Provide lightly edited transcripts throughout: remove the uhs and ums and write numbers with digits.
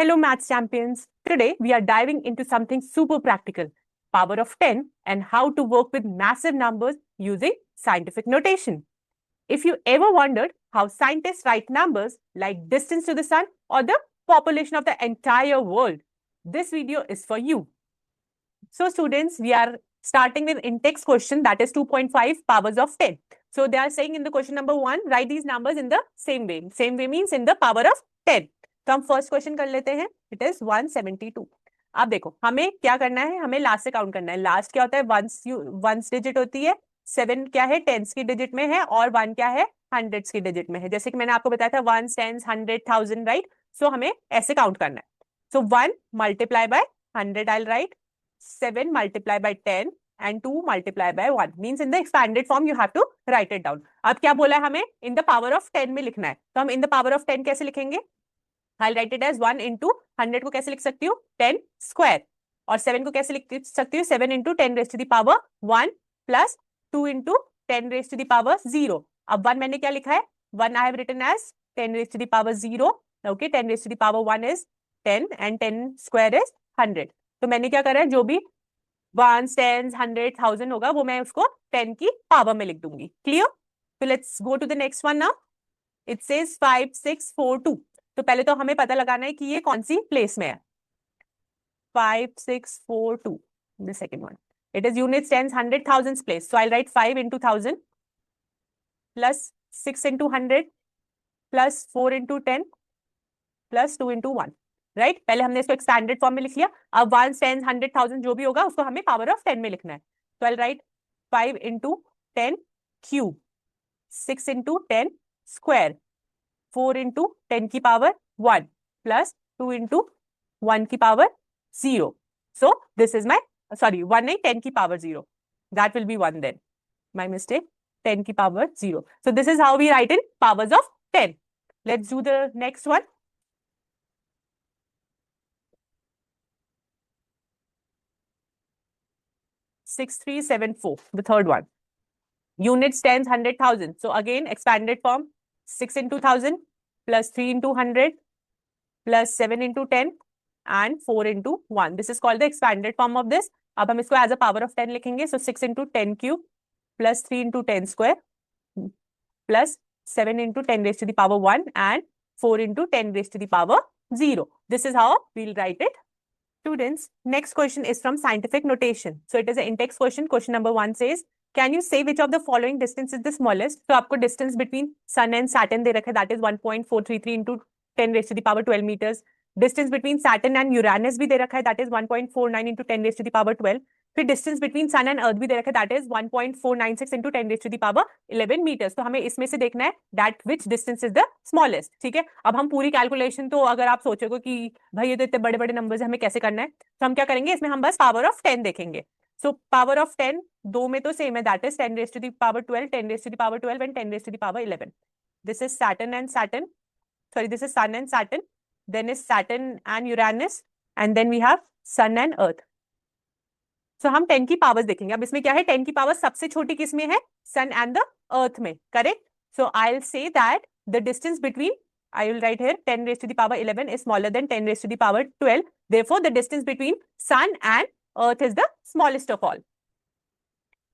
Hello, maths champions. Today, we are diving into something super practical, power of 10 and how to work with massive numbers using scientific notation. If you ever wondered how scientists write numbers like distance to the sun or the population of the entire world, this video is for you. So students, we are starting with in-text question, that is 2.5 powers of 10. So they are saying in the question number 1, write these numbers in the same way. Same way means in the power of 10. तो हम first question कर लेते हैं. It is 172. अब देखो हमें क्या करना है, हमें लास्ट से काउंट करना है. लास्ट क्या होता है, वंस डिजिट होती है. 7 क्या है, टेंस की डिजिट में है, और 1 क्या है, हंड्रेड्स की डिजिट में है. जैसे कि मैंने आपको बताया था, वंस, टेंस, 100, 1000, राइट. सो हमें ऐसे काउंट करना है. सो 1 multiply by 100 I right, 7 multiplied by 10 and 2 multiplied by 1 means in the expanded form you have to write it down. अब क्या बोला है हमें, in the power of 10 में लिखना है. तो हम in the power of 10 कैसे लिखेंगे? I'll write it as 1 into 100 को कैसे लिख सकती हूँ, 10 square. और 7 को कैसे लिख सकती हूँ, 7 into 10 raised to the power 1 plus 2 into 10 raised to the power 0. अब 1 मैंने क्या लिखा है, 1 I have written as 10 raised to the power 0. Okay, 10 raised to the power 1 is 10 and 10 square is 100. तो मैंने क्या करा है, जो भी 1, 10, 100, 1000 होगा वो मैं उसको 10 की पावर में लिख दूंगी. क्लियर? तो let's go to the next one now. It says 5, 6, 4, 2. तो पहले तो हमें पता लगाना है कि ये कौन सी प्लेस में है. 5, 6, 4, 2. The second one, it is units, tens, 100, thousands place. So I'll write 5 into 1000 plus 6 into 100 plus 4 into 10 plus 2 into 1. Right, पहले हमने इसको एक्सपैंडेड फॉर्म में लिख लिया. अब 1, 10, 100, 1000 जो भी होगा उसको हमें पावर ऑफ 10 में लिखना है. तो I write 5 into 10 cube, 6 into 10 square, 4 into 10 की पावर 1 प्लस 2 into 1 की power 0. So this is my, sorry 1 नहीं, 10 की power 0. That will be 1 then, my mistake, 10 की power 0. So this is how we write in powers of 10. Let's do the next one. 6374, the third one. Units, tens, 100, 1000. So again, expanded form, 6 into 1000 plus 3 into 100 plus 7 into 10 and 4 into 1. This is called the expanded form of this. अब हम इसको as a power of 10 लिखेंगे. So 6 into 10 cube plus 3 into 10 square plus 7 into 10 raised to the power 1 and 4 into 10 raised to the power 0. This is how we'll write it. Students, next question is from scientific notation. So it is an in-text question. Question number 1 says, can you say which of the following distance is the smallest? So आपको distance between sun and Saturn दे रखा है, that is 1.433 into 10 raised to the power 12 meters. Distance between Saturn and Uranus भी दे रखा है, that is 1.49 into 10 raised to the power 12. फिर distance between sun and earth भी दे रखा है, that is 1.496 into 10 raised to the power 11 meters. तो हमें इसमें से देखना है that which distance is the smallest. ठीक है, अब हम पूरी कैलकुलेशन, तो अगर आप सोचोगे कि भाई ये तो इतने बड़े बड़े नंबर्स है, हमें कैसे करना है, तो हम क्या करेंगे, इसमें हम बस पावर ऑफ 10 देखेंगे. सो पावर ऑफ 10 दो में तो सेम है, that is 10 raised to the power 12, 10 raised to the power 12 and 10 raised to the power 11. This is Saturn and Saturn. Sorry, this is Sun and Saturn. Then is Saturn and Uranus, and then we have Sun and Earth. So हम 10 की powers देखेंगे. अब इसमें क्या है, 10 की power सबसे छोटी किस में है, Sun and the Earth में, correct. So I'll say that the distance between, I will write here 10 raised to the power 11 is smaller than 10 raised to the power 12. Therefore, the distance between Sun and Earth is the smallest of all.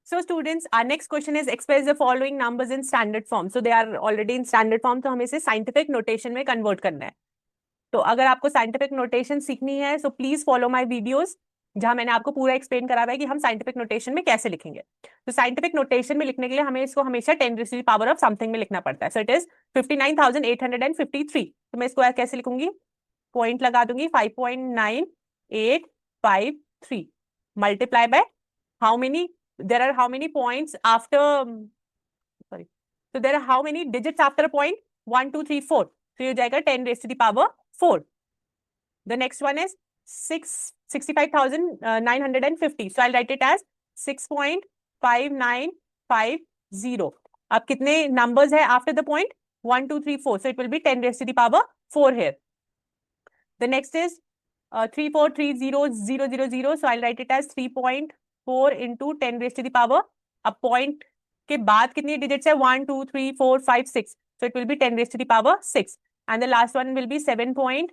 So students, our next question is express the following numbers in standard form. So they are already in standard form, तो हमें इसे scientific notation में convert करना है. तो अगर आपको scientific notation सीखनी है, so please follow my videos, जहां मैंने आपको पूरा एक्सप्लेन करा हुआ है कि हम साइंटिफिक नोटेशन में कैसे लिखेंगे. तो साइंटिफिक नोटेशन में लिखने के लिए हमें इसको हमेशा 10 raised to the power of something में लिखना पड़ता है. So it is 59,853. तो मैं इसको कैसे लिखूंगी, पॉइंट लगा दूंगी, 5.9853 multiply by how many, there are how many points after, sorry, तो there are how many digits after point, 1 2 3 4. तो ये हो जाएगा 10 raised to the power 4. The next one is 65,950. So I'll write it as 6.5950. अब कितने numbers है after the point, 1 2 3 4. So it will be 10 raised to the power 4 here. The next is 3430,000. So I'll write it as 3.4 into 10 raised to the power. अब point के बाद कितनी digits है, 1 2 3 4 5 6. So it will be 10 raised to the power 6. And the last one will be 7.5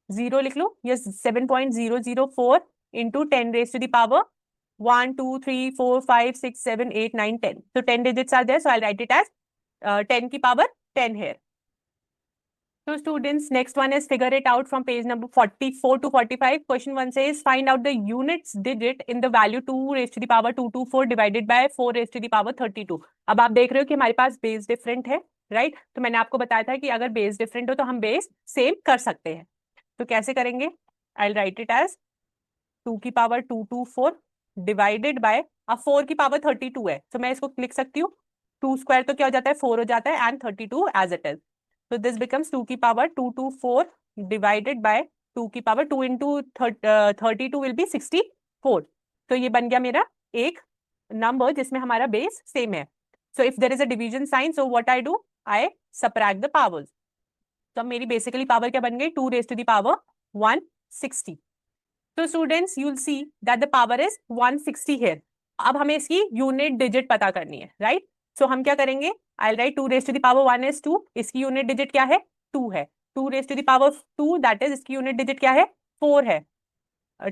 0 लिख लो, yes 7.004 into 10 raised to the power 1, 2, 3, 4, 5, 6, 7, 8, 9, 10. So 10 digits are there, so I'll write it as 10 की power 10 here. So students, next one is figure it out from page number 44 to 45. Question 1 says find out the units digit in the value 2 raised to the power 224 divided by 4 raised to the power 32. अब आप देख रहे हो कि हमारे पास base different है, right? तो मैंने आपको बताया था कि अगर बेस डिफरेंट हो तो हम बेस सेम कर सकते हैं. तो कैसे करेंगे? I'll write it as 2 की पावर 224 डिवाइडेड बाय, अब 4 की पावर 32 है, तो मैं इसको लिख सकती हूँ 2 स्क्वायर तो क्या हो जाता है 4 हो जाता है and 32 as it is. So this becomes 2 की पावर 224 divided by 2 की पावर 2 into 32 will be 64. तो ये बन गया मेरा एक नंबर जिसमें हमारा बेस सेम है. So if there is a division sign, so what I do, I subtract the powers. तो मेरी बेसिकली पावर क्या बन गई 2 raised to the power 160. So students, you'll see that the power is 160 here. अब हमें इसकी unit digit पता करनी है, राइट? सो हम क्या करेंगे, I'll write 2 raised to the power 1 is 2. इसकी यूनिट डिजिट क्या है 2 है. 2 raised to the power 2 that is इसकी यूनिट डिजिट क्या है 4 है.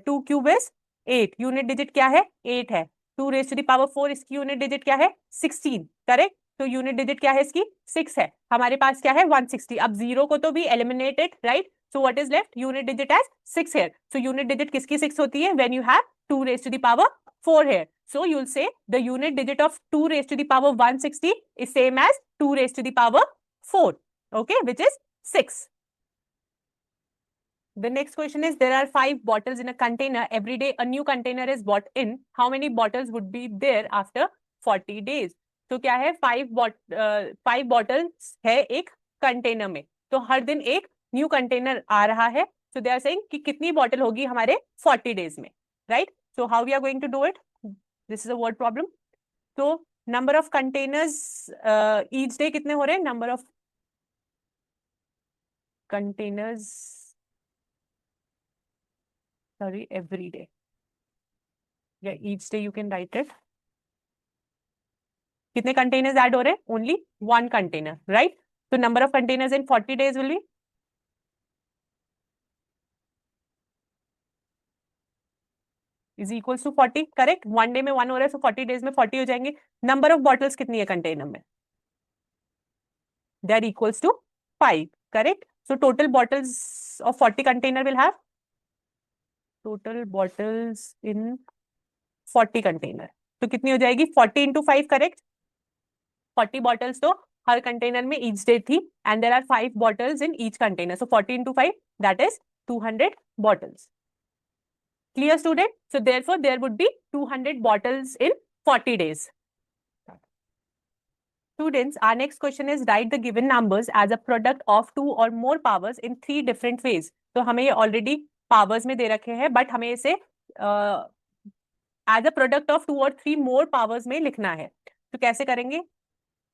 2 क्यूब इज 8, यूनिट डिजिट क्या है 8 है. 2 raised to the power 4 इसकी यूनिट डिजिट क्या है 16, करेक्ट? तो यूनिट डिजिट क्या है इसकी 6 है. हमारे पास क्या है 160. अब 0 को तो भी eliminated, right? So what is left? Unit digit as 6 here. So unit digit किसकी 6 होती है? When you have 2 raised to the power 4 here. So you'll say the unit digit of 2 raised to the power 160 is same as 2 raised to the power 4. Okay, which is 6. The next question is there are 5 bottles in a container. Every day a new container is bought in. How many bottles would be there after 40 days? तो क्या है 5 bottles है एक container में, तो हर दिन एक new container आ रहा है. सो दे आर सेइंग कि कितनी बॉटल होगी हमारे 40 डेज में, right? So how we are going to do it, this is a word problem. तो number of containers each day कितने हो रहे हैं, number of containers, sorry, every day. Yeah, each day you can write it. कितने containers add हो रहे हैं, only 1 container, right? तो number of containers in 40 days will be is equals to 40, correct? 1 day में 1 हो रहा है, सो 40 डेज में 40 हो जाएंगे. नंबर ऑफ बॉटल्स कितनी है कंटेनर में, they are equals to 5, correct? So total bottles of 40 container will have, total bottles in 40 container, तो कितनी हो जाएगी 40 into 5, करेक्ट? 40 बॉटल्स तो हर कंटेनर में ईच डे थी and there are 5 bottles in each container, so 40 into 5 that is 200 bottles. Clear, student? So therefore there would be 200 bottles in 40 days. Students, our next question is write the given numbers as a product of 2 or more powers in 3 different ways. तो हमें ये already powers में दे रखे हैं, but हमें इसे as a product of 2 or 3 more powers में लिखना है. तो कैसे करेंगे?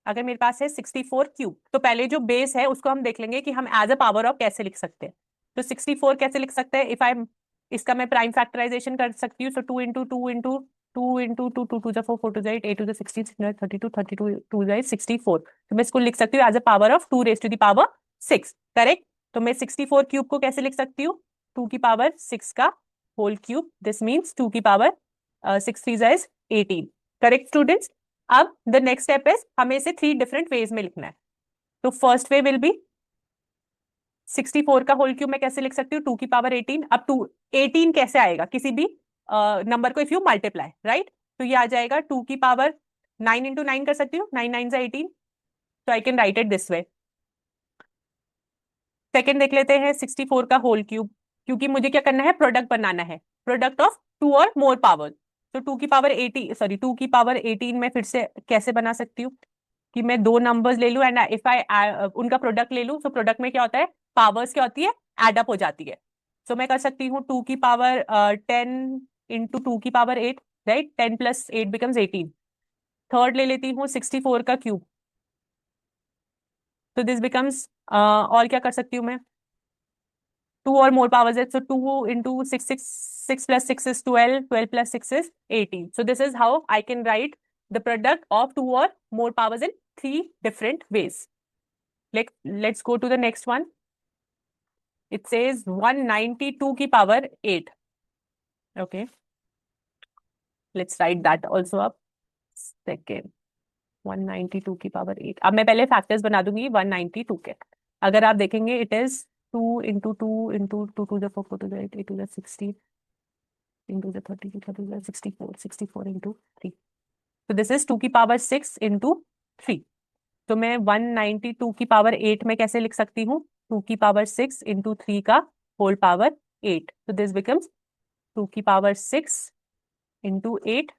अगर मेरे पास है 64 क्यूब, तो पहले जो बेस है उसको हम देख लेंगे कि हम एज अ पावर ऑफ कैसे लिख सकते हैं. तो 64 कैसे लिख सकते हैं, इफ आई, इसका मैं प्राइम फैक्टराइजेशन कर सकती हूँ. सो 2 into 2 into 2 into 2, 2 to the 4, 4 to the 8, 8 to the 16, 32, 32 to the 64. तो मैं इसको लिख सकती हूँ as a power of 2 raised to the power 6, correct? तो मैं 64 क्यूब को कैसे लिख सकती हूँ, 2 की पावर 6 का होल क्यूब. दिस मीन्स 2 की पावर 6 3 is 18, करेक्ट स्टूडेंट्स? अब द नेक्स्ट स्टेप इज हमें इसे 3 डिफरेंट वेज में लिखना है. तो फर्स्ट वे विल बी 64 का होल क्यूब मैं कैसे लिख सकती हूँ 2 की पावर 18. अब 18 कैसे आएगा, किसी भी नंबर को इफ यू मल्टीप्लाई, राइट? तो ये आ जाएगा 2 की पावर 9 into 9 कर सकती हूँ, 9 9 18, तो I can write it this way. Second देख लेते हैं 64 का होल क्यूब, क्योंकि मुझे क्या करना है, प्रोडक्ट बनाना है, प्रोडक्ट ऑफ 2 और मोर पावर. तो 2 की पावर 80, सॉरी 2 की पावर 18 में फिर से कैसे बना सकती हूँ कि मैं 2 नंबर्स ले लूं एंड इफ आई उनका प्रोडक्ट ले लूं. तो प्रोडक्ट में क्या होता है, पावर्स क्या होती है, एड अप हो जाती है. सो मैं कर सकती हूँ 2 की पावर 10 into 2 की पावर 8, राइट? 10 + 8 becomes 18. थर्ड ले लेती हूँ 64 का क्यूब, तो दिस बिकम्स, और क्या कर सकती हूँ मैं, 2 or more powers है, so 2 into 6, 6 plus 6 is 12, 12 plus 6 is 18. So this is how I can write the product of 2 or more powers in 3 different ways. Let's go to the next one. It says 192 की power 8. Okay. Let's write that also up. Second. 192 की power 8. अब मैं पहले factors बना दूंगी 192 के. अगर आप देखेंगे it is 2 into 2 into 2 to the 4 to the 8 to the 60 into the 30 to the 64 into 3. तो दिस इज 2 की पावर 6 इंटू 3. तो मैं 192 की पावर 8 में कैसे लिख सकती हूँ? 2 की पावर 6 इंटू 3 का होल पावर 8. तो दिस बिकम्स 2 की power 6 into 8,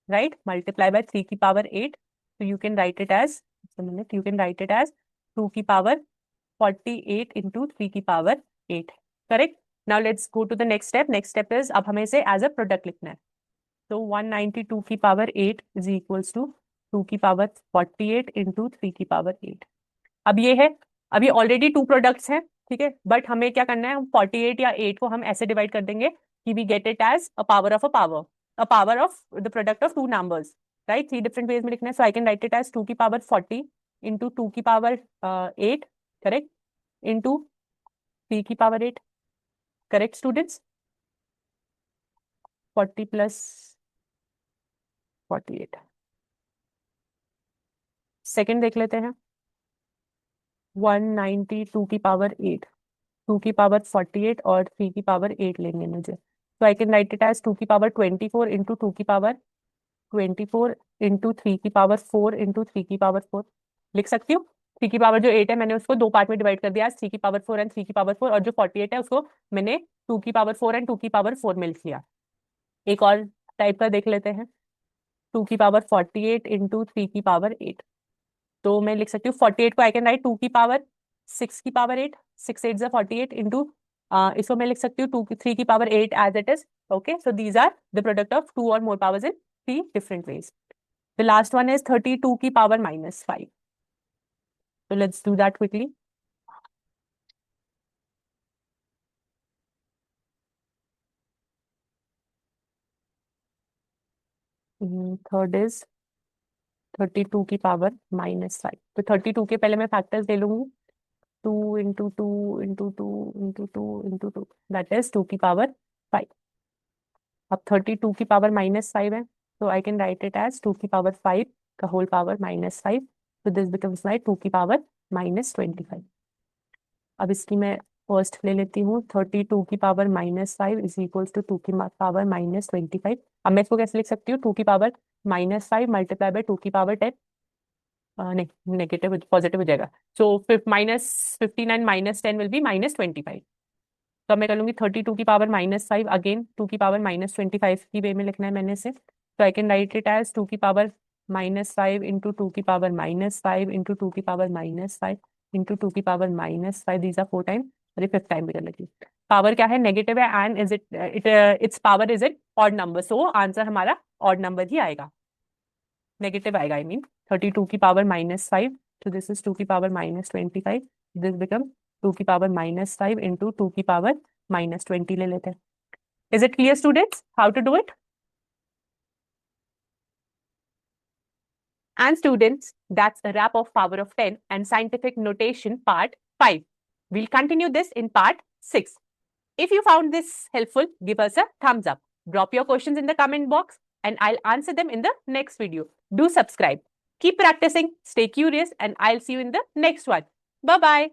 right? Multiply by 3 की power 8. So you can write it as, just a minute, you can write it as 2 की power 48 into 3 की power 8. Correct? Now let's go to the next step. Next step is अब हमें इसे as a product लिखना है. So 192 की power 8 is equals to 2 की power 48 into 3 की power 8. अब ये है, अभी ऑलरेडी 2 प्रोडक्ट्स हैं, ठीक है, बट हमें क्या करना है, हम 48 या 8 को हम ऐसे डिवाइड कर देंगे कि we get it as a power of a power, a power of the product of two numbers, right? 3 different ways में लिखना है. So I can write it as 2 की power 40 into 2 की power 8, correct? Into 3 की power 8, correct students? 40 plus 48. Second देख लेते हैं. 192 की पावर 8, 2 की पावर 48 और 3 की पावर 8 लेंगे मुझे. So I can write it as 2 की पावर 24 into 2 की पावर 24 into 3 की पावर 4 into 3 की पावर 4 लिख सकती हूँ. 3 की पावर जो 8 है मैंने उसको 2 पार्ट में डिवाइड कर दिया, 3 की पावर 4 एंड 3 की पावर 4, और जो 48 है उसको मैंने 2 की पावर 4 एंड 2 की पावर 4 में लिख लिया. एक और टाइप का देख लेते हैं. 2 की पावर 48 इंटू 3 की पावर 8. तो मैं लिख सकती हूँ 48 को आई कैन राइट 2 की पावर 6 की पावर 8, 6 8 जा 48 इंटू, इसको मैं लिख सकती हूँ 3 की power 8 as it is. Okay, so these are the product of 2 और more powers in 3 different ways. The last one is 32 की power minus 5. So let's do that quickly. Third is 32 की power minus 5. तो 32 के पहले मैं factors ले लूंगी. 2 into 2 into 2 into 2 into 2. That is 2 की power 5. अब 32 की power minus 5 है. So I can write it as 2 की power 5 का whole power minus 5. So this becomes my 2 की power minus 25. अब इसकी मैं फर्स्ट ले लेती हूँ. 32 की power minus 5 is equals to 2 की पावर माइनस 25. अब मैं इसको कैसे लिख सकती हूँ? 2 की पावर माइनस 5 मल्टीप्लाई बाय 2 की पावर 10. नहीं, नेगेटिव पॉजिटिव हो जाएगा. So minus 59 minus 10 will be minus 25. तो अब मैं कर लूंगी 32 की पावर माइनस 5 अगेन 2 की पावर माइनस 25 की वे में लिखना है मैंने इसे. तो I can write it as 2 की पावर माइनस 5 इंटू 2 की पावर माइनस 5 इंटू 2 की पावर माइनस 5 इंटू 2 की power minus 5. These are 4 time. अरे 5th टाइम भी कर लेती हूँ. पावर क्या है? नेगेटिव है, and is it's power is it odd number, so answer हमारा ऑड नंबर ही आएगा, नेगेटिव आएगा. आई मीन 32 की पावर माइनस 5, तो दिस इज 2 की पावर माइनस 25. दिस बिकम 2 की पावर माइनस 5 इंटू 2 की पावर माइनस 20 ले लेते हैं. Is it clear students how to do it? And students, that's a wrap of Power of 10 and Scientific Notation Part 5. We'll continue this in Part 6. If you found this helpful, give us a thumbs up. Drop your questions in the comment box and I'll answer them in the next video. Do subscribe. Keep practicing, stay curious, and I'll see you in the next one. Bye-bye.